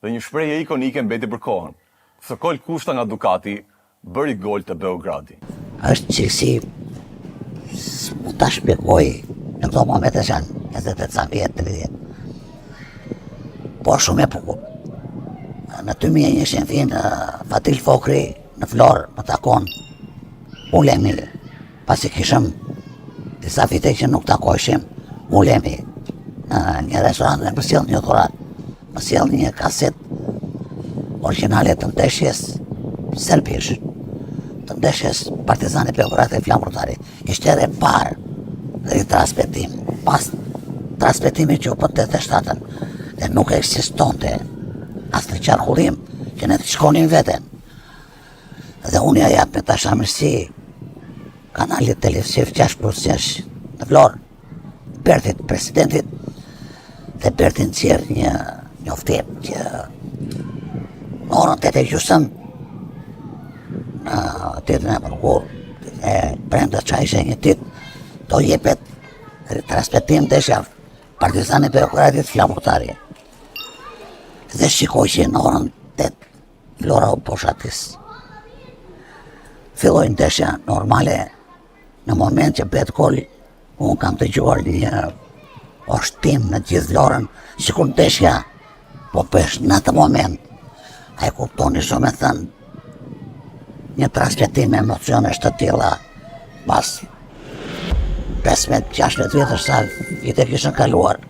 dhe një shprehje ikonike mbeti për kohën. Sokol Kushta nga Ducati bëri gol të Beogradi. Është çiksi mund ta shpjegoj në këto momente që janë 28 vjet, 30. Po shumë e bukur. Në 2001 vinë Fatil Fokri në Florë më takon. Ulemi, pasi kishëm disa vite që nuk takojshim, ulemi në një restorant dhe më sjell një dhurat, më sjell një kaset origjinale të ndeshjes Selpish, të ndeshjes Partizani Beogradi e Flamurtari. Ishte ere parë dhe i transmetim, pas transmetimi që u për 87-ën, dhe nuk eksistonte as në qarkullim që ne të shkonim veten. Dhe unë ja jap me tashamirësi kanalit televiziv 6+6 në Florë, Bertit, presidentit, dhe Bertin nxjerr një njoftim që në orën 8:30 në ditën e mërkur e brenda çaj shenjtit do jepet transmetim ndeshja Partizani Beogradi Flamurtari. Dhe shikoj që në orën 8 Flora u poshatis. Filloj ndeshja normale, në moment që bet gol, unë kam dëgjuar një oshtim në gjithë Florën, sikur ndeshja po pesh në atë moment. A e kuptoni shumë e thënë, një transmetim me emocionesh të tilla pas 15-16 vjetësh sa vite kishën kaluar.